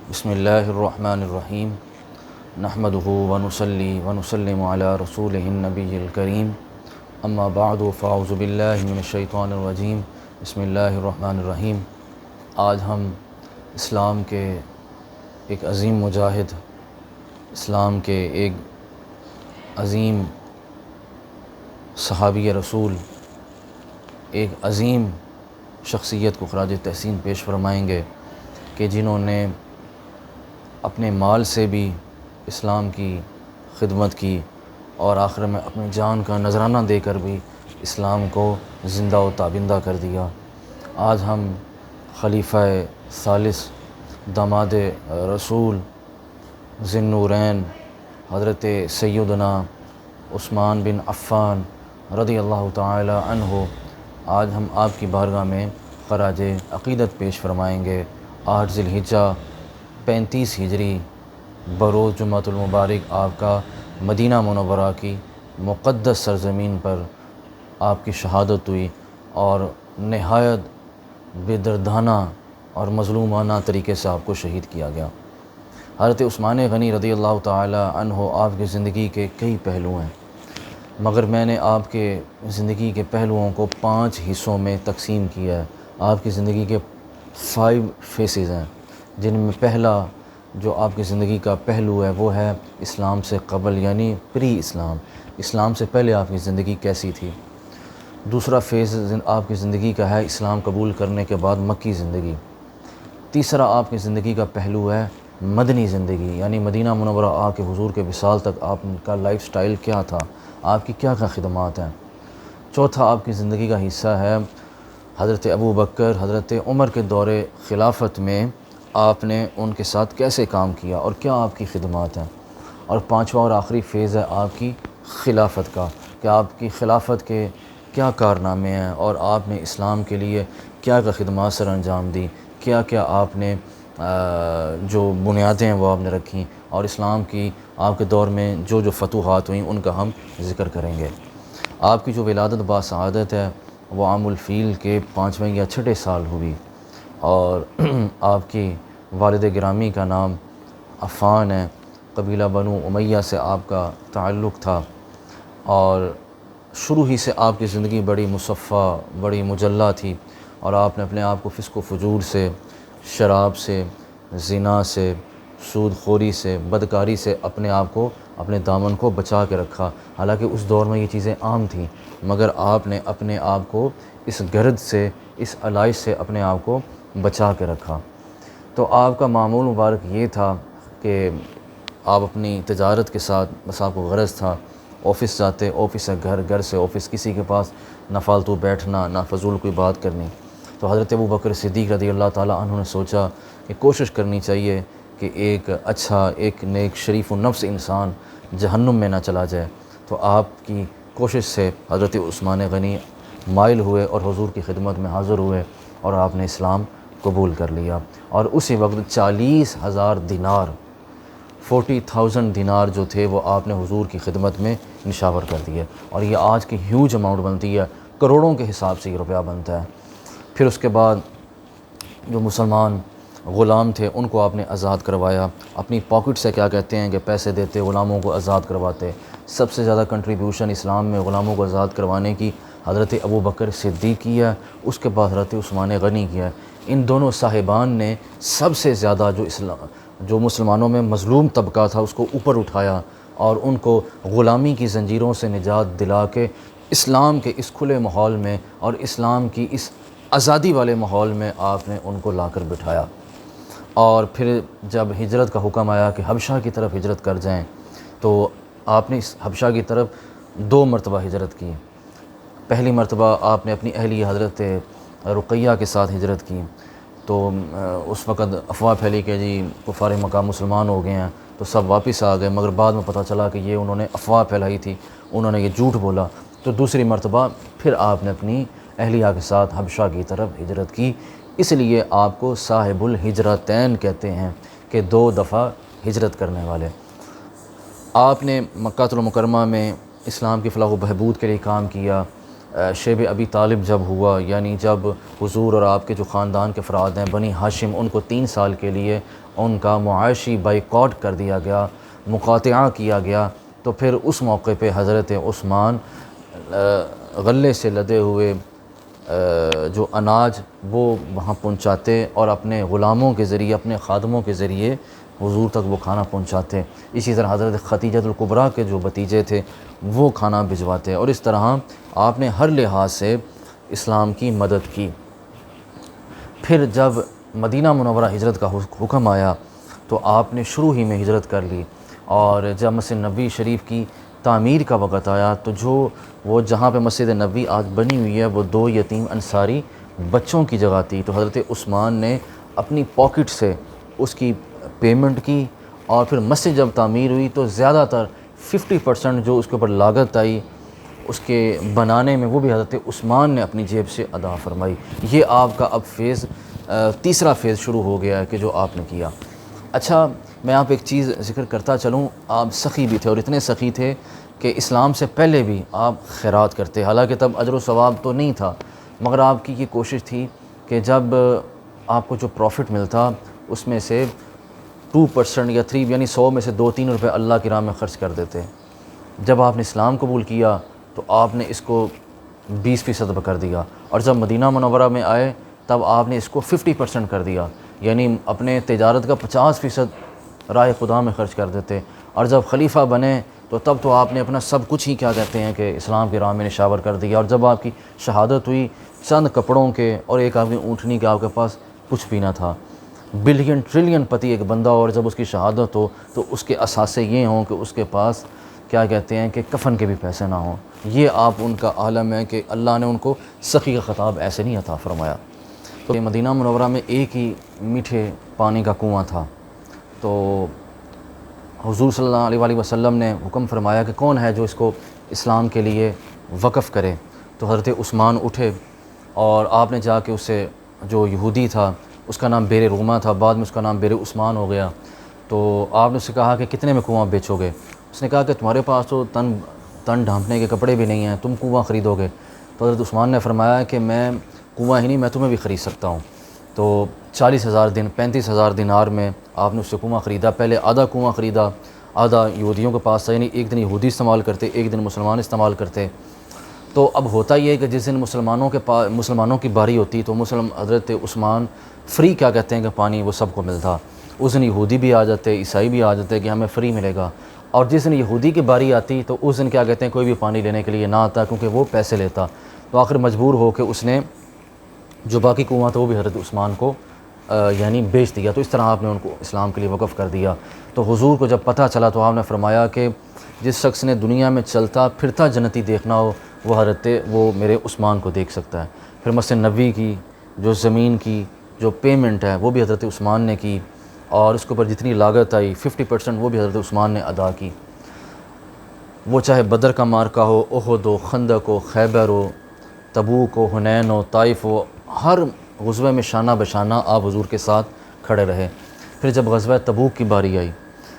بسم اللہ الرحمن الرحیم نحمدہ ونصلی ونسلم علی رسولہ النبی الکریم اما بعد فاعوذ باللہ من الشیطان الرجیم بسم اللہ الرحمن الرحیم۔ آج ہم اسلام کے ایک عظیم مجاہد، اسلام کے ایک عظیم صحابی رسول، ایک عظیم شخصیت کو خراج تحسین پیش فرمائیں گے کہ جنہوں نے اپنے مال سے بھی اسلام کی خدمت کی اور آخر میں اپنی جان کا نذرانہ دے کر بھی اسلام کو زندہ و تابندہ کر دیا۔ آج ہم خلیفہ ثالث، داماد رسول، ذی النورین حضرت سیدنا عثمان بن عفان رضی اللہ تعالی عنہ، آج ہم آپ کی بارگاہ میں خراج عقیدت پیش فرمائیں گے۔ 8 ذی الحجہ 35 ہجری بروز جمعۃ المبارک آپ کا مدینہ منورہ کی مقدس سرزمین پر آپ کی شہادت ہوئی اور نہایت بے دردانہ اور مظلومانہ طریقے سے آپ کو شہید کیا گیا۔ حضرت عثمان غنی رضی اللہ تعالی عنہ آپ کی زندگی کے کئی پہلو ہیں، مگر میں نے آپ کے زندگی کے پہلوؤں کو 5 حصوں میں تقسیم کیا ہے۔ آپ کی زندگی کے 5 فیسز ہیں، جن میں پہلا جو آپ کی زندگی کا پہلو ہے وہ ہے اسلام سے قبل، یعنی پری اسلام، اسلام سے پہلے آپ کی زندگی کیسی تھی۔ دوسرا فیز آپ کی زندگی کا ہے اسلام قبول کرنے کے بعد مکی زندگی۔ تیسرا آپ کی زندگی کا پہلو ہے مدنی زندگی، یعنی مدینہ منورہ آ کے حضور کے وصال تک آپ کا لائف سٹائل کیا تھا، آپ کی کیا خدمات ہیں۔ چوتھا آپ کی زندگی کا حصہ ہے حضرت ابوبکر، حضرت عمر کے دور خلافت میں آپ نے ان کے ساتھ کیسے کام کیا اور کیا آپ کی خدمات ہیں۔ اور پانچواں اور آخری فیز ہے آپ کی خلافت کا، کہ آپ کی خلافت کے کیا کارنامے ہیں اور آپ نے اسلام کے لیے کیا خدمات سر انجام دی، کیا کیا آپ نے جو بنیادیں ہیں وہ آپ نے رکھیں، اور اسلام کی آپ کے دور میں جو جو فتوحات ہوئیں ان کا ہم ذکر کریں گے۔ آپ کی جو ولادت باسعادت ہے وہ عام الفیل کے 5ویں یا 6 سال ہوئی، اور آپ کی والد گرامی کا نام عفان ہے، قبیلہ بنو امیہ سے آپ کا تعلق تھا، اور شروع ہی سے آپ کی زندگی بڑی مصفہ، بڑی مجلہ تھی، اور آپ نے اپنے آپ کو فسق و فجور سے، شراب سے، زنا سے، سود خوری سے، بدکاری سے اپنے آپ کو، اپنے دامن کو بچا کے رکھا۔ حالانکہ اس دور میں یہ چیزیں عام تھیں، مگر آپ نے اپنے آپ کو اس گرد سے، اس علائش سے اپنے آپ کو بچا کے رکھا۔ تو آپ کا معمول مبارک یہ تھا کہ آپ اپنی تجارت کے ساتھ، بس آپ کو غرض تھا، آفس جاتے، آفس سے گھر، گھر سے آفس، کسی کے پاس نہ فالتو بیٹھنا، نہ فضول کوئی بات کرنی۔ تو حضرت ابوبکر صدیق رضی اللہ تعالیٰ عنہ نے سوچا کہ کوشش کرنی چاہیے کہ ایک اچھا، ایک نیک، شریف النفس انسان جہنم میں نہ چلا جائے۔ تو آپ کی کوشش سے حضرت عثمان غنی مائل ہوئے اور حضور کی خدمت میں حاضر ہوئے، اور آپ نے اسلام قبول کر لیا۔ اور اسی وقت 40,000 دینار، 40,000 دینار جو تھے وہ آپ نے حضور کی خدمت میں نشاور کر دیے، اور یہ آج کی ہیوج اماؤنٹ بنتی ہے، کروڑوں کے حساب سے یہ روپیہ بنتا ہے۔ پھر اس کے بعد جو مسلمان غلام تھے ان کو آپ نے آزاد کروایا، اپنی پاکٹ سے، کیا کہتے ہیں کہ پیسے دیتے، غلاموں کو آزاد کرواتے۔ سب سے زیادہ کنٹریبیوشن اسلام میں غلاموں کو آزاد کروانے کی حضرت ابوبکر صدیق کی ہے، اس کے بعد حضرت عثمان غنی کی ہے۔ ان دونوں صاحبان نے سب سے زیادہ جو مسلمانوں میں مظلوم طبقہ تھا اس کو اوپر اٹھایا، اور ان کو غلامی کی زنجیروں سے نجات دلا کے اسلام کے اس کھلے ماحول میں اور اسلام کی اس آزادی والے ماحول میں آپ نے ان کو لا کر بٹھایا۔ اور پھر جب ہجرت کا حکم آیا کہ حبشہ کی طرف ہجرت کر جائیں، تو آپ نے اس حبشہ کی طرف 2 مرتبہ ہجرت کی۔ پہلی مرتبہ آپ نے اپنی اہلیہ حضرت رقیہ کے ساتھ ہجرت کی، تو اس وقت افواہ پھیلی کہ جی کفار مکہ مسلمان ہو گئے ہیں، تو سب واپس آ گئے، مگر بعد میں پتہ چلا کہ یہ انہوں نے افواہ پھیلائی تھی، انہوں نے یہ جھوٹ بولا۔ تو دوسری مرتبہ پھر آپ نے اپنی اہلیہ کے ساتھ حبشہ کی طرف ہجرت کی، اس لیے آپ کو صاحب الہجرتین کہتے ہیں، کہ 2 دفعہ ہجرت کرنے والے۔ آپ نے مکہ المکرمہ میں اسلام کی فلاح و بہبود کے لیے کام کیا۔ شیب ابی طالب جب ہوا، یعنی جب حضور اور آپ کے جو خاندان کے افراد ہیں بنی ہاشم، ان کو 3 سال کے لیے ان کا معاشی بائیکاٹ کر دیا گیا، مقاطعہ کیا گیا، تو پھر اس موقع پہ حضرت عثمان غلے سے لدے ہوئے جو اناج وہ وہاں پہنچاتے اور اپنے غلاموں کے ذریعے، اپنے خادموں کے ذریعے حضور تک وہ کھانا پہنچاتے۔ اسی طرح حضرت خدیجہ الکبریٰ کے جو بھتیجے تھے وہ کھانا بھجواتے، اور اس طرح آپ نے ہر لحاظ سے اسلام کی مدد کی۔ پھر جب مدینہ منورہ ہجرت کا حکم آیا تو آپ نے شروع ہی میں ہجرت کر لی، اور جب مسجد نبوی شریف کی تعمیر کا وقت آیا تو وہ جہاں پہ مسجد نبوی آج بنی ہوئی ہے وہ 2 یتیم انصاری بچوں کی جگہ تھی، تو حضرت عثمان نے اپنی پاکٹ سے اس کی پیمنٹ کی، اور پھر مسجد جب تعمیر ہوئی تو زیادہ تر 50% جو اس کے اوپر لاگت آئی اس کے بنانے میں وہ بھی حضرت عثمان نے اپنی جیب سے ادا فرمائی۔ یہ آپ کا اب تیسرا فیز شروع ہو گیا ہے کہ جو آپ نے کیا۔ اچھا، میں آپ ایک چیز ذکر کرتا چلوں، آپ سخی بھی تھے، اور اتنے سخی تھے کہ اسلام سے پہلے بھی آپ خیرات کرتے، حالانکہ تب اجر و ثواب تو نہیں تھا، مگر آپ کی یہ کوشش تھی کہ جب آپ کو جو پروفٹ ملتا اس میں سے 2% یا 3 یعنی 100 میں سے 2-3 روپے اللہ کی راہ میں خرچ کر دیتے۔ جب آپ نے اسلام قبول کیا تو آپ نے اس کو 20% کر دیا، اور جب مدینہ منورہ میں آئے تب آپ نے اس کو 50% کر دیا، یعنی اپنے تجارت کا 50% راہ خدا میں خرچ کر دیتے۔ اور جب خلیفہ بنے تو تب تو آپ نے اپنا سب کچھ ہی کیا کہتے ہیں کہ اسلام کی راہ میں نشاور کر دیا، اور جب آپ کی شہادت ہوئی چند کپڑوں کے اور ایک آپ کی اونٹنی کے آپ کے پاس کچھ بھی نہ تھا۔ بلین ٹریلین پتی ایک بندہ، اور جب اس کی شہادت ہو تو اس کے اثاثے یہ ہوں کہ اس کے پاس کیا کہتے ہیں کہ کفن کے بھی پیسے نہ ہوں۔ یہ آپ ان کا عالم ہے کہ اللہ نے ان کو سخی کا خطاب ایسے نہیں عطا فرمایا۔ تو مدینہ منورہ میں ایک ہی میٹھے پانی کا کنواں تھا، تو حضور صلی اللہ علیہ وآلہ وسلم نے حکم فرمایا کہ کون ہے جو اس کو اسلام کے لیے وقف کرے، تو حضرت عثمان اٹھے، اور آپ نے جا کے اسے، جو یہودی تھا اس کا نام بیر روما تھا، بعد میں اس کا نام بیر عثمان ہو گیا، تو آپ نے اسے کہا کہ کتنے میں کنواں بیچو گے؟ اس نے کہا کہ تمہارے پاس تو تن ڈھانپنے کے کپڑے بھی نہیں ہیں، تم کنواں خریدو گے؟ تو حضرت عثمان نے فرمایا کہ میں کنواں ہی نہیں، میں تمہیں بھی خرید سکتا ہوں۔ تو 35,000 دینار میں آپ نے اس سے کنواں خریدا۔ پہلے آدھا کنواں خریدا، آدھا یہودیوں کے پاس تھا، یعنی ایک دن یہودی استعمال کرتے، ایک دن مسلمان استعمال کرتے۔ تو اب ہوتا یہ ہے کہ جس دن مسلمانوں کی باری ہوتی تو حضرت عثمان فری کیا کہتے ہیں کہ پانی وہ سب کو ملتا، اس دن یہودی بھی آ جاتے، عیسائی بھی آ جاتے کہ ہمیں فری ملے گا، اور جس دن یہودی کی باری آتی تو اس دن کیا کہتے ہیں کوئی بھی پانی لینے کے لیے نہ آتا کیونکہ وہ پیسے لیتا۔ تو آخر مجبور ہو کے اس نے جو باقی کنواں تھا وہ بھی حضرت عثمان کو یعنی بیچ دیا، تو اس طرح آپ نے ان کو اسلام کے لیے وقف کر دیا۔ تو حضور کو جب پتہ چلا تو آپ نے فرمایا کہ جس شخص نے دنیا میں چلتا پھرتا جنتی دیکھنا ہو وہ میرے عثمان کو دیکھ سکتا ہے۔ پھر مسجد نبوی کی جو زمین کی جو پیمنٹ ہے وہ بھی حضرت عثمان نے کی، اور اس کے اوپر جتنی لاگت آئی 50% وہ بھی حضرت عثمان نے ادا کی۔ وہ چاہے بدر کا معرکہ ہو، احد ہو، خندق ہو، خیبر ہو، تبوک ہو، حنین ہو، طائف ہو، ہر غزوے میں شانہ بشانہ آپ حضور کے ساتھ کھڑے رہے۔ پھر جب غزوہ تبوک کی باری آئی،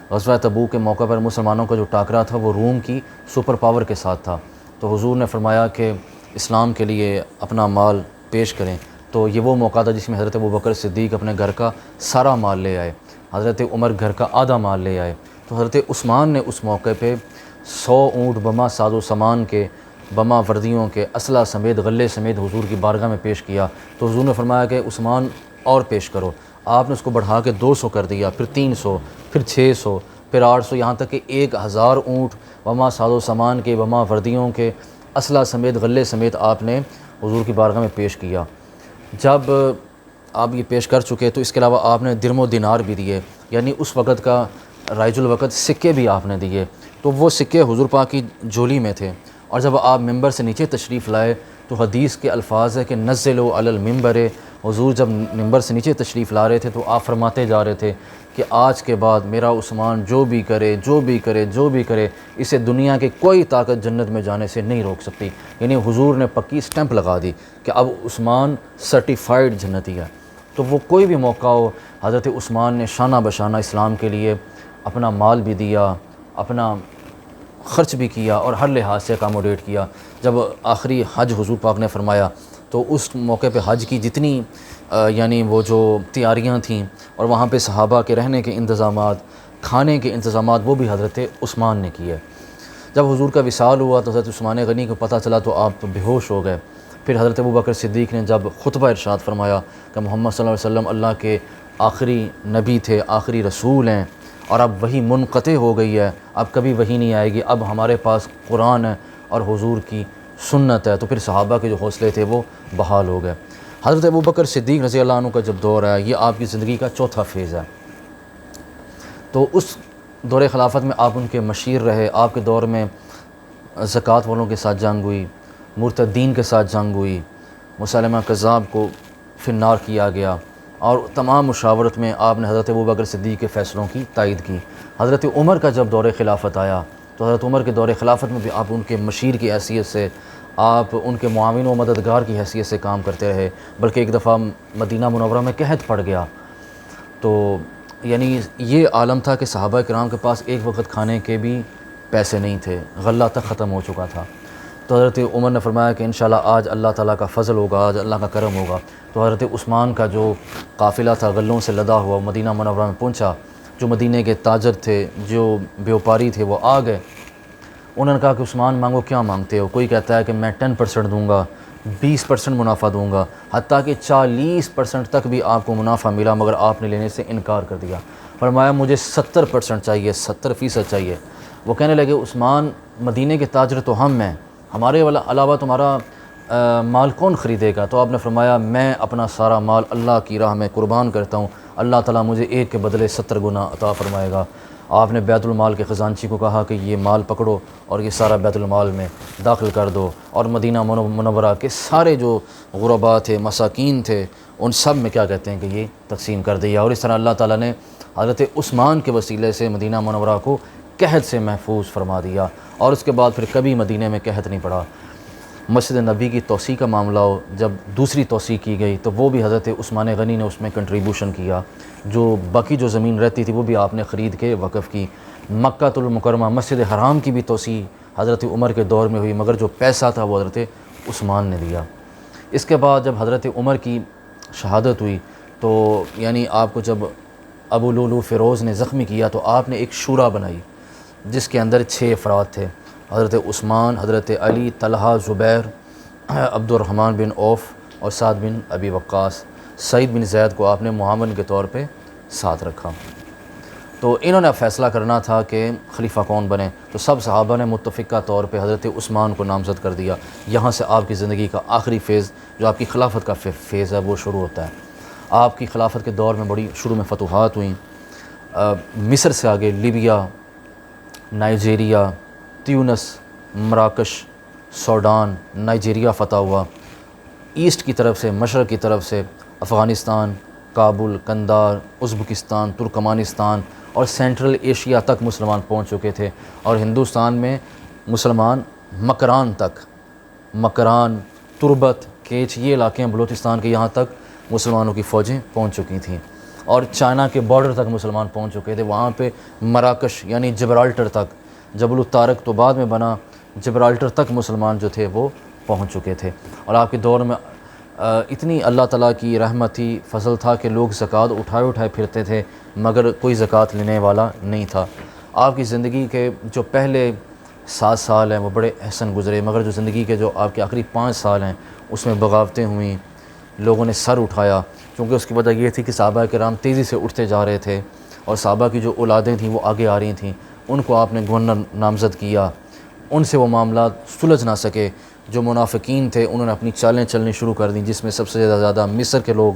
غزوہ تبوک کے موقع پر مسلمانوں کا جو ٹاکرا تھا وہ روم کی سپر پاور کے ساتھ تھا، تو حضور نے فرمایا کہ اسلام کے لیے اپنا مال پیش کریں۔ تو یہ وہ موقع تھا جس میں حضرت ابوبکر صدیق اپنے گھر کا سارا مال لے آئے، حضرت عمر گھر کا آدھا مال لے آئے، تو حضرت عثمان نے اس موقع پہ 100 اونٹ بما ساز و سامان کے، بما وردیوں کے، اسلحہ سمیت، غلے سمیت حضور کی بارگاہ میں پیش کیا۔ تو حضور نے فرمایا کہ عثمان اور پیش کرو۔ آپ نے اس کو بڑھا کے 200 کر دیا، پھر 300، پھر 600، پھر 800، یہاں تک کہ 1000 اونٹ بما ساز و سامان کے، بما وردیوں کے، اسلحہ سمیت، غلے سمیت آپ نے حضور کی بارگاہ میں پیش کیا۔ جب آپ یہ پیش کر چکے تو اس کے علاوہ آپ نے درم و دینار بھی دیے، یعنی اس وقت کا رائج الوقت سکے بھی آپ نے دیے، تو وہ سکے حضور پاک کی جولی میں تھے۔ اور جب آپ ممبر سے نیچے تشریف لائے تو حدیث کے الفاظ ہے کہ نزلوا علی المنبر، حضور جب ممبر سے نیچے تشریف لا رہے تھے تو آپ فرماتے جا رہے تھے کہ آج کے بعد میرا عثمان جو بھی کرے اسے دنیا کی کوئی طاقت جنت میں جانے سے نہیں روک سکتی، یعنی حضور نے پکی سٹیمپ لگا دی کہ اب عثمان سرٹیفائیڈ جنتی ہے۔ تو وہ کوئی بھی موقع ہو، حضرت عثمان نے شانہ بشانہ اسلام کے لیے اپنا مال بھی دیا، اپنا خرچ بھی کیا، اور ہر لحاظ سے اکاموڈیٹ کیا۔ جب آخری حج حضور پاک نے فرمایا تو اس موقع پہ حج کی جتنی یعنی وہ جو تیاریاں تھیں اور وہاں پہ صحابہ کے رہنے کے انتظامات، کھانے کے انتظامات، وہ بھی حضرت عثمان نے کیے۔ جب حضور کا وصال ہوا تو حضرت عثمان غنی کو پتہ چلا تو آپ بے ہوش ہو گئے۔ پھر حضرت ابوبکر صدیق نے جب خطبہ ارشاد فرمایا کہ محمد صلی اللہ علیہ وسلم اللہ کے آخری نبی تھے، آخری رسول ہیں، اور اب وحی منقطع ہو گئی ہے، اب کبھی وحی نہیں آئے گی، اب ہمارے پاس قرآن ہے اور حضور کی سنت ہے، تو پھر صحابہ کے جو حوصلے تھے وہ بحال ہو گئے۔ حضرت ابوبکر صدیق رضی اللہ عنہ کا جب دور ہے، یہ آپ کی زندگی کا چوتھا فیز ہے۔ تو اس دور خلافت میں آپ ان کے مشیر رہے۔ آپ کے دور میں زکوٰۃ والوں کے ساتھ جنگ ہوئی، مرتدین کے ساتھ جنگ ہوئی، مسلمہ کذاب کو فی النار کیا گیا، اور تمام مشاورت میں آپ نے حضرت ابوبکر صدیق کے فیصلوں کی تائید کی۔ حضرت عمر کا جب دور خلافت آیا تو حضرت عمر کے دور خلافت میں بھی آپ ان کے مشیر کی حیثیت سے، آپ ان کے معاون و مددگار کی حیثیت سے کام کرتے رہے، بلکہ ایک دفعہ مدینہ منورہ میں قحط پڑ گیا، تو یعنی یہ عالم تھا کہ صحابہ کرام کے پاس ایک وقت کھانے کے بھی پیسے نہیں تھے، غلہ تک ختم ہو چکا تھا۔ تو حضرت عمر نے فرمایا کہ انشاءاللہ آج اللہ تعالیٰ کا فضل ہوگا، آج اللہ کا کرم ہوگا۔ تو حضرت عثمان کا جو قافلہ تھا غلوں سے لدا ہوا، مدینہ منورہ میں پہنچا۔ جو مدینہ کے تاجر تھے، جو بیوپاری تھے، وہ آ گئے۔ انہوں نے کہا کہ عثمان مانگو، کیا مانگتے ہو؟ کوئی کہتا ہے کہ میں 10% دوں گا، 20% منافع دوں گا، حتیٰ کہ 40% تک بھی آپ کو منافع ملا، مگر آپ نے لینے سے انکار کر دیا۔ فرمایا مجھے 70% چاہیے، 70% چاہیے۔ وہ کہنے لگے عثمان مدینہ کے تاجر تو ہم ہیں، ہمارے علاوہ تمہارا مال کون خریدے گا؟ تو آپ نے فرمایا میں اپنا سارا مال اللہ کی راہ میں قربان کرتا ہوں، اللہ تعالیٰ مجھے ایک کے بدلے 70 گنا عطا فرمائے گا۔ آپ نے بیت المال کے خزانچی کو کہا کہ یہ مال پکڑو اور یہ سارا بیت المال میں داخل کر دو، اور مدینہ منورہ کے سارے جو غربا تھے، مساکین تھے، ان سب میں کیا کہتے ہیں کہ یہ تقسیم کر دیا۔ اور اس طرح اللہ تعالیٰ نے حضرت عثمان کے وسیلے سے مدینہ منورہ کو قحط سے محفوظ فرما دیا، اور اس کے بعد پھر کبھی مدینہ میں قحط نہیں پڑا۔ مسجد نبی کی توسیع کا معاملہ ہو، جب دوسری توسیع کی گئی تو وہ بھی حضرت عثمان غنی نے اس میں کنٹریبیوشن کیا۔ جو باقی جو زمین رہتی تھی وہ بھی آپ نے خرید کے وقف کی۔ مکہ المکرمہ مسجد حرام کی بھی توسیع حضرت عمر کے دور میں ہوئی، مگر جو پیسہ تھا وہ حضرت عثمان نے دیا۔ اس کے بعد جب حضرت عمر کی شہادت ہوئی تو یعنی آپ کو جب ابو لولو فیروز نے زخمی کیا تو آپ نے ایک شورا بنائی جس کے اندر 6 افراد تھے، حضرت عثمان، حضرت علی، طلحہ، زبیر، عبد الرحمن بن عوف اور سعد بن ابی وقاص۔ سعید بن زید کو آپ نے معاون کے طور پہ ساتھ رکھا۔ تو انہوں نے اب فیصلہ کرنا تھا کہ خلیفہ کون بنے، تو سب صحابہ نے متفقہ طور پہ حضرت عثمان کو نامزد کر دیا۔ یہاں سے آپ کی زندگی کا آخری فیز جو آپ کی خلافت کا فیز ہے وہ شروع ہوتا ہے۔ آپ کی خلافت کے دور میں بڑی شروع میں فتوحات ہوئیں، مصر سے آگے لیبیا، نائجیریا، تیونس، مراکش، سوڈان، نائجیریا فتح ہوا۔ ایسٹ کی طرف سے، مشرق کی طرف سے افغانستان، کابل، قندھار، ازبکستان، ترکمانستان اور سینٹرل ایشیا تک مسلمان پہنچ چکے تھے، اور ہندوستان میں مسلمان مکران تک، مکران، تربت، کیچ، یہ علاقے ہیں بلوچستان کے، یہاں تک مسلمانوں کی فوجیں پہنچ چکی تھیں، اور چائنا کے بارڈر تک مسلمان پہنچ چکے تھے۔ وہاں پہ مراکش یعنی جبرالٹر تک، جبل الطارق تو بعد میں بنا، جبرالٹر تک مسلمان جو تھے وہ پہنچ چکے تھے۔ اور آپ کے دور میں اتنی اللہ تعالیٰ کی رحمت تھی، فضل تھا کہ لوگ زکوٰۃ اٹھائے پھرتے تھے، مگر کوئی زکوٰۃ لینے والا نہیں تھا۔ آپ کی زندگی کے جو پہلے 7 سال ہیں وہ بڑے احسن گزرے، مگر جو زندگی کے جو آپ کے آخری 5 سال ہیں اس میں بغاوتیں ہوئیں، لوگوں نے سر اٹھایا، کیونکہ اس کی وجہ یہ تھی کہ صحابہ کرام تیزی سے اٹھتے جا رہے تھے، اور صحابہ کی جو اولادیں تھیں وہ آگے آ رہی تھیں، ان کو آپ نے گورنر نامزد کیا، ان سے وہ معاملات سلجھ نہ سکے۔ جو منافقین تھے انہوں نے اپنی چالیں چلنی شروع کر دیں، جس میں سب سے زیادہ مصر کے لوگ،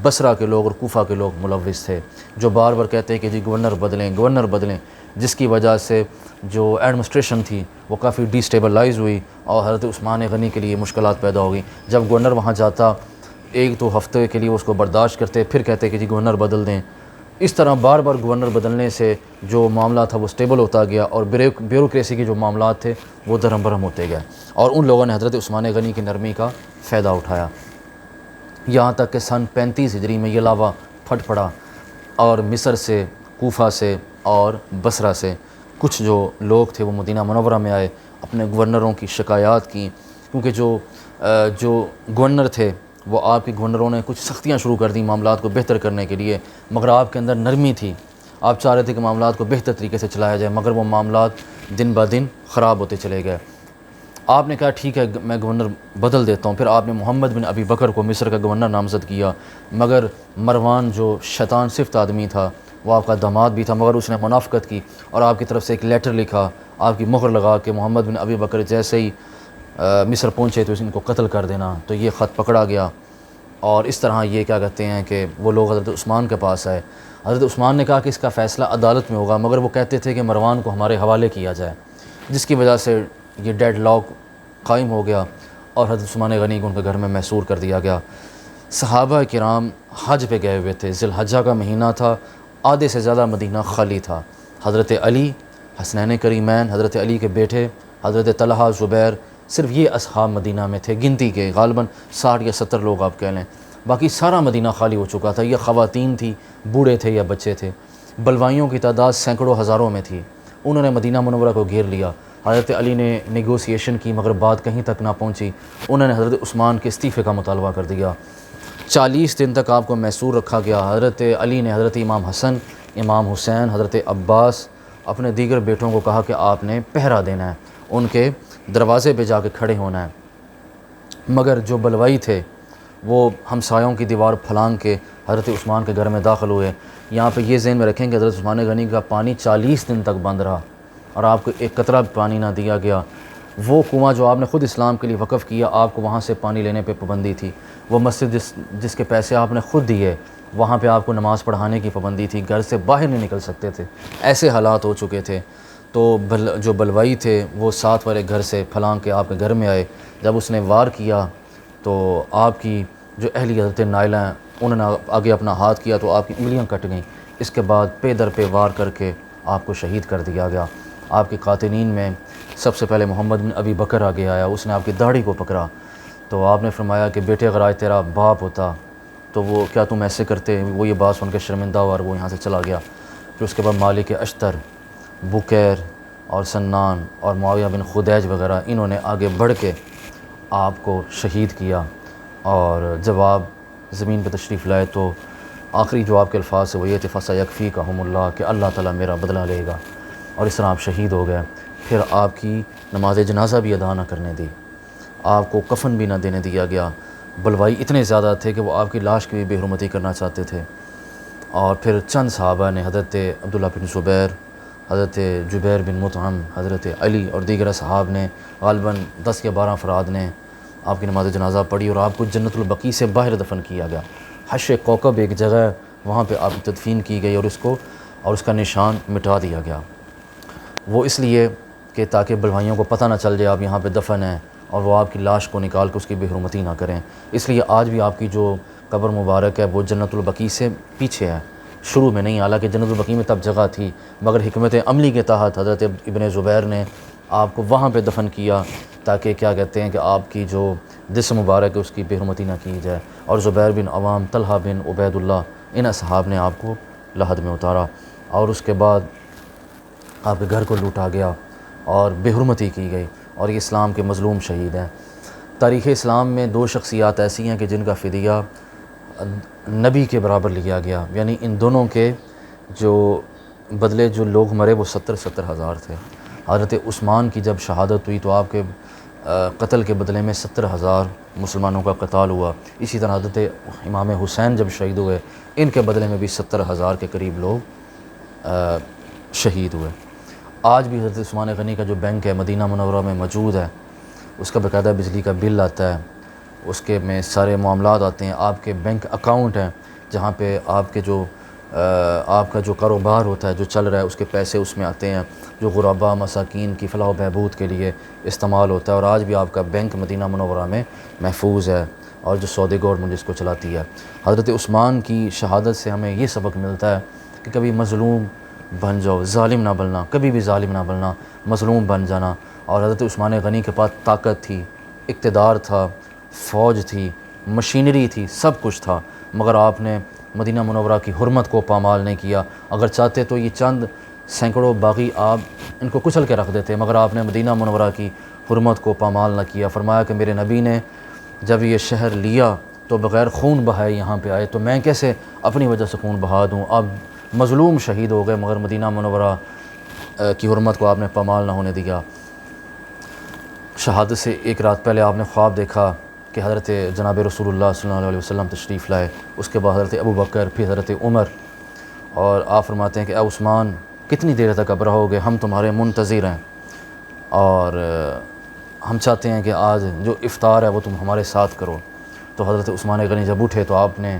بصرہ کے لوگ اور کوفہ کے لوگ ملوث تھے، جو بار بار کہتے ہیں کہ جی گورنر بدلیں، گورنر بدلیں، جس کی وجہ سے جو ایڈمنسٹریشن تھی وہ کافی ڈیسٹیبلائز ہوئی، اور حضرت عثمان غنی کے لیے مشکلات پیدا ہو گئیں۔ جب گورنر وہاں جاتا 1-2 ہفتے کے لیے اس کو برداشت کرتے، پھر کہتے کہ جی گورنر بدل دیں۔ اس طرح بار بار گورنر بدلنے سے جو معاملہ تھا وہ سٹیبل ہوتا گیا، اور بیوروکریسی کے جو معاملات تھے وہ درہم برہم ہوتے گئے، اور ان لوگوں نے حضرت عثمان غنی کی نرمی کا فائدہ اٹھایا، یہاں تک کہ سن 35 ہجری میں یہ لاوا پھٹ پڑا، اور مصر سے، کوفہ سے اور بصرہ سے کچھ جو لوگ تھے وہ مدینہ منورہ میں آئے، اپنے گورنروں کی شکایات کی، کیونکہ جو جو گورنر تھے وہ آپ کے گورنروں نے کچھ سختیاں شروع کر دیں معاملات کو بہتر کرنے کے لیے، مگر آپ کے اندر نرمی تھی، آپ چاہ رہے تھے کہ معاملات کو بہتر طریقے سے چلایا جائے، مگر وہ معاملات دن بہ دن خراب ہوتے چلے گئے۔ آپ نے کہا ٹھیک ہے میں گورنر بدل دیتا ہوں، پھر آپ نے محمد بن ابی بکر کو مصر کا گورنر نامزد کیا، مگر مروان جو شیطان صفت آدمی تھا وہ آپ کا داماد بھی تھا، مگر اس نے منافقت کی اور آپ کی طرف سے ایک لیٹر لکھا، آپ کی مہر لگا کہ محمد بن ابی بکر جیسے ہی مصر پہنچے تو ان کو قتل کر دینا، تو یہ خط پکڑا گیا اور اس طرح یہ کیا کہتے ہیں کہ وہ لوگ حضرت عثمان کے پاس آئے۔ حضرت عثمان نے کہا کہ اس کا فیصلہ عدالت میں ہوگا، مگر وہ کہتے تھے کہ مروان کو ہمارے حوالے کیا جائے، جس کی وجہ سے یہ ڈیڈ لاک قائم ہو گیا اور حضرت عثمان غنی کو ان کے گھر میں محصور کر دیا گیا۔ صحابہ کرام حج پہ گئے ہوئے تھے، ذی الحجہ کا مہینہ تھا، آدھے سے زیادہ مدینہ خالی تھا۔ حضرت علی، حسنین کریمین، حضرت علی کے بیٹے حضرت طلحہ، زبیر، صرف یہ اصحاب مدینہ میں تھے، گنتی کے غالباً 60 یا 70 لوگ آپ کہہ لیں، باقی سارا مدینہ خالی ہو چکا تھا۔ یہ خواتین تھی، بوڑھے تھے یا بچے تھے، بلوائیوں کی تعداد سینکڑوں ہزاروں میں تھی، انہوں نے مدینہ منورہ کو گھیر لیا۔ حضرت علی نے نیگوسیشن کی مگر بات کہیں تک نہ پہنچی، انہوں نے حضرت عثمان کے استعفے کا مطالبہ کر دیا۔ 40 دن تک آپ کو محصور رکھا گیا۔ حضرت علی نے حضرت امام حسن، امام حسین، حضرت عباس، اپنے دیگر بیٹوں کو کہا کہ آپ نے پہرا دینا ہے، ان کے دروازے پہ جا کے کھڑے ہونا ہے، مگر جو بلوائی تھے وہ ہمسایوں کی دیوار پھلانگ کے حضرت عثمان کے گھر میں داخل ہوئے۔ یہاں پہ یہ ذہن میں رکھیں کہ حضرت عثمان غنی کا پانی 40 دن تک بند رہا اور آپ کو ایک قطرہ پانی نہ دیا گیا۔ وہ کنواں جو آپ نے خود اسلام کے لیے وقف کیا، آپ کو وہاں سے پانی لینے پہ پابندی تھی۔ وہ مسجد جس کے پیسے آپ نے خود دیے، وہاں پہ آپ کو نماز پڑھانے کی پابندی تھی، گھر سے باہر نہیں نکل سکتے تھے، ایسے حالات ہو چکے تھے۔ تو جو بلوائی تھے وہ ساتھ والے گھر سے پھلانگ کے آپ کے گھر میں آئے۔ جب اس نے وار کیا تو آپ کی جو اہلی حضرت نائلہ ہیں انہوں نے آگے اپنا ہاتھ کیا تو آپ کی انگلیاں کٹ گئیں۔ اس کے بعد پے در پہ وار کر کے آپ کو شہید کر دیا گیا۔ آپ کے قاتلین میں سب سے پہلے محمد بن ابی بکر آگے آیا، اس نے آپ کی داڑھی کو پکڑا تو آپ نے فرمایا کہ بیٹے اگر آج تیرا باپ ہوتا تو وہ کیا تم ایسے کرتے؟ وہ یہ بات سن کے شرمندہ ہوا اور وہ یہاں سے چلا گیا۔ پھر اس کے بعد مالک اشتر، بکیر اور سنان اور معاویہ بن خدیج وغیرہ انہوں نے آگے بڑھ کے آپ کو شہید کیا، اور جب آپ زمین پہ تشریف لائے تو آخری جو آپ کے الفاظ ہیں وہ یہ تھے فَسَيَكْفِيكَهُمُ اللَّهُ کہ اللہ تعالیٰ میرا بدلہ لے گا، اور اس طرح آپ شہید ہو گئے۔ پھر آپ کی نماز جنازہ بھی ادا نہ کرنے دی، آپ کو کفن بھی نہ دینے دیا گیا۔ بلوائی اتنے زیادہ تھے کہ وہ آپ کی لاش کی بھی بے حرمتی کرنا چاہتے تھے۔ اور پھر چند صحابہ نے، حضرت عبداللہ بن زبیر، حضرت جبیر بن مطعم، حضرت علی اور دیگر اصحاب نے، غالباً 10 یا 12 افراد نے آپ کی نماز جنازہ پڑھی اور آپ کو جنت البقیع سے باہر دفن کیا گیا۔ حش کوکب ایک جگہ ہے، وہاں پہ آپ کی تدفین کی گئی اور اس کا نشان مٹا دیا گیا۔ وہ اس لیے کہ تاکہ بلوائیوں کو پتہ نہ چل جائے آپ یہاں پہ دفن ہیں اور وہ آپ کی لاش کو نکال کے اس کی بے حرمتی نہ کریں، اس لیے آج بھی آپ کی جو قبر مبارک ہے وہ جنت البقیع سے پیچھے ہے، شروع میں نہیں، حالانکہ جنت البقیع میں تب جگہ تھی، مگر حکمت عملی کے تحت حضرت ابن زبیر نے آپ کو وہاں پہ دفن کیا تاکہ کیا کہتے ہیں کہ آپ کی جو جسم مبارک ہے اس کی بے حرمتی نہ کی جائے۔ اور زبیر بن عوام، طلحہ بن عبید اللہ، ان اصحاب نے آپ کو لحد میں اتارا، اور اس کے بعد آپ کے گھر کو لوٹا گیا اور بے حرمتی کی گئی، اور یہ اسلام کے مظلوم شہید ہیں۔ تاریخ اسلام میں 2 شخصیات ایسی ہیں کہ جن کا فدیہ نبی کے برابر لیا گیا، یعنی ان دونوں کے جو بدلے جو لوگ مرے وہ 70 ہزار تھے۔ حضرت عثمان کی جب شہادت ہوئی تو آپ کے قتل کے بدلے میں 70,000 مسلمانوں کا قتال ہوا۔ اسی طرح حضرت امام حسین جب شہید ہوئے ان کے بدلے میں بھی 70,000 کے قریب لوگ شہید ہوئے۔ آج بھی حضرت عثمان غنی کا جو بینک ہے مدینہ منورہ میں موجود ہے، اس کا باقاعدہ بجلی کا بل آتا ہے، اس کے میں سارے معاملات آتے ہیں، آپ کے بینک اکاؤنٹ ہیں جہاں پہ آپ کے جو آپ کا جو کاروبار ہوتا ہے جو چل رہا ہے اس کے پیسے اس میں آتے ہیں، جو غربا مساکین کی فلاح و بہبود کے لیے استعمال ہوتا ہے، اور آج بھی آپ کا بینک مدینہ منورہ میں محفوظ ہے، اور جو سعودی گورنمنٹ جس کو چلاتی ہے۔ حضرت عثمان کی شہادت سے ہمیں یہ سبق ملتا ہے کہ کبھی مظلوم بن جاؤ، ظالم نہ بننا، کبھی بھی ظالم نہ بننا، مظلوم بن جانا۔ اور حضرت عثمان غنی کے پاس طاقت تھی، اقتدار تھا، فوج تھی، مشینری تھی، سب کچھ تھا، مگر آپ نے مدینہ منورہ کی حرمت کو پامال نہیں کیا۔ اگر چاہتے تو یہ چند سینکڑوں باغی آپ ان کو کچل کے رکھ دیتے، مگر آپ نے مدینہ منورہ کی حرمت کو پامال نہ کیا۔ فرمایا کہ میرے نبی نے جب یہ شہر لیا تو بغیر خون بہائے یہاں پہ آئے، تو میں کیسے اپنی وجہ سے خون بہا دوں؟ اب مظلوم شہید ہو گئے مگر مدینہ منورہ کی حرمت کو آپ نے پامال نہ ہونے دیا۔ شہادت سے ایک رات پہلے آپ نے خواب دیکھا کہ حضرت جناب رسول اللہ صلی اللہ علیہ وسلم تشریف لائے، اس کے بعد حضرت ابو بکر، پھر حضرت عمر، اور آپ فرماتے ہیں کہ اے عثمان کتنی دیر تک اب رہو گے، ہم تمہارے منتظر ہیں، اور ہم چاہتے ہیں کہ آج جو افطار ہے وہ تم ہمارے ساتھ کرو۔ تو حضرت عثمان غنی جب اٹھے تو آپ نے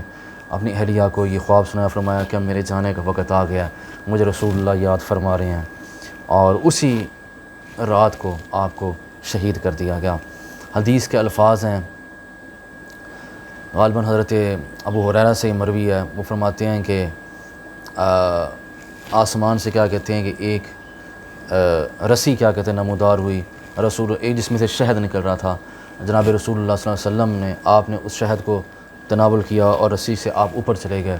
اپنی اہلیہ کو یہ خواب سنایا، فرمایا کہ اب میرے جانے کا وقت آ گیا، مجھے رسول اللہ یاد فرما رہے ہیں، اور اسی رات کو آپ کو شہید کر دیا گیا۔ حدیث کے الفاظ ہیں، غالباً حضرت ابو ہریرہ سے مروی ہے، وہ فرماتے ہیں کہ آسمان سے کیا کہتے ہیں کہ ایک رسی کیا کہتے ہیں نمودار ہوئی، ایک جس میں سے شہد نکل رہا تھا، جناب رسول اللہ صلی اللہ علیہ وسلم نے آپ نے اس شہد کو تناول کیا اور رسی سے آپ اوپر چلے گئے۔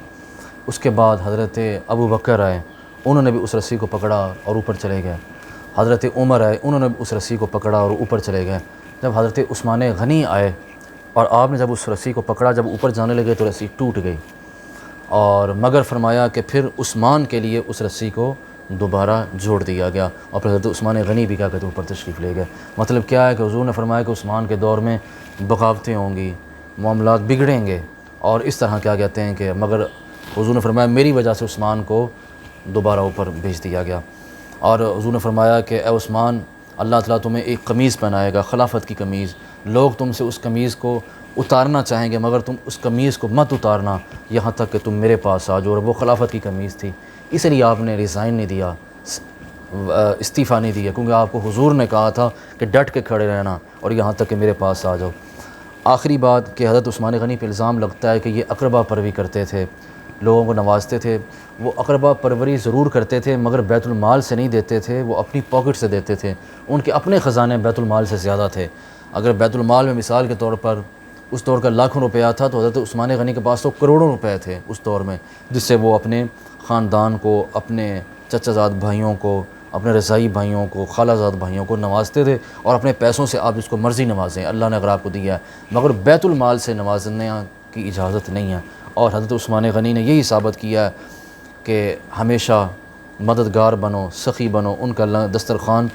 اس کے بعد حضرت ابو بکر آئے، انہوں نے بھی اس رسی کو پکڑا اور اوپر چلے گئے۔ حضرت عمر آئے، انہوں نے بھی اس رسی کو پکڑا اور اوپر چلے گئے۔ جب حضرت عثمان غنی آئے اور آپ نے جب اس رسی کو پکڑا، جب اوپر جانے لگے تو رسی ٹوٹ گئی، اور مگر فرمایا کہ پھر عثمان کے لیے اس رسی کو دوبارہ جوڑ دیا گیا، اور پھر حضرت عثمان غنی بھی کیا کہتے ہیں اوپر تشریف لے گئے۔ مطلب کیا ہے کہ حضور نے فرمایا کہ عثمان کے دور میں بغاوتیں ہوں گی، معاملات بگڑیں گے، اور اس طرح کیا کہتے ہیں کہ مگر حضور نے فرمایا میری وجہ سے عثمان کو دوبارہ اوپر بھیج دیا گیا۔ اور حضور نے فرمایا کہ اے عثمان، اللہ تعالیٰ تمہیں ایک قمیض پہنائے گا، خلافت کی قمیض، لوگ تم سے اس قمیض کو اتارنا چاہیں گے مگر تم اس قمیض کو مت اتارنا یہاں تک کہ تم میرے پاس آ جاؤ، اور وہ خلافت کی قمیض تھی۔ اس لیے آپ نے ریزائن نہیں دیا، استعفیٰ نہیں دیا، کیونکہ آپ کو حضور نے کہا تھا کہ ڈٹ کے کھڑے رہنا اور یہاں تک کہ میرے پاس آ جاؤ۔ آخری بات کہ حضرت عثمان غنی پہ الزام لگتا ہے کہ یہ اقربا پروری کرتے تھے، لوگوں کو نوازتے تھے۔ وہ اقربا پروری ضرور کرتے تھے مگر بیت المال سے نہیں دیتے تھے، وہ اپنی پاکٹ سے دیتے تھے، ان کے اپنے خزانے بیت المال سے زیادہ تھے۔ اگر بیت المال میں مثال کے طور پر اس دور کا لاکھوں روپیہ تھا تو حضرت عثمان غنی کے پاس تو کروڑوں روپے تھے اس دور میں، جس سے وہ اپنے خاندان کو، اپنے چچا زاد بھائیوں کو، اپنے رضائی بھائیوں کو، خالہ زاد بھائیوں کو نوازتے تھے، اور اپنے پیسوں سے آپ جس کو مرضی نوازیں، اللہ نے اگر آپ کو دیا ہے، مگر بیت المال سے نوازنے کی اجازت نہیں ہے۔ اور حضرت عثمان غنی نے یہی ثابت کیا ہے کہ ہمیشہ مددگار بنو، سخی بنو، ان کا دسترخوان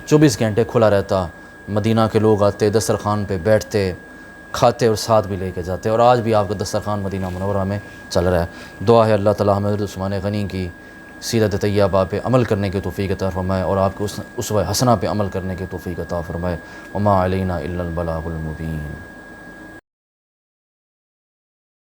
24 گھنٹے کھلا رہتا، مدینہ کے لوگ آتے، دسترخوان پہ بیٹھتے، کھاتے اور ساتھ بھی لے کے جاتے، اور آج بھی آپ کا دسترخوان مدینہ منورہ میں چل رہا ہے۔ دعا ہے اللہ تعالیٰ ہمیں حضرت عثمان غنی کی سیرت طیبہ پہ عمل کرنے کی توفیق عطا فرمائے، اور آپ کو اسوہ حسنہ پہ عمل کرنے کی توفیق عطا فرمائے۔ وما علینا الا البلاغ المبین۔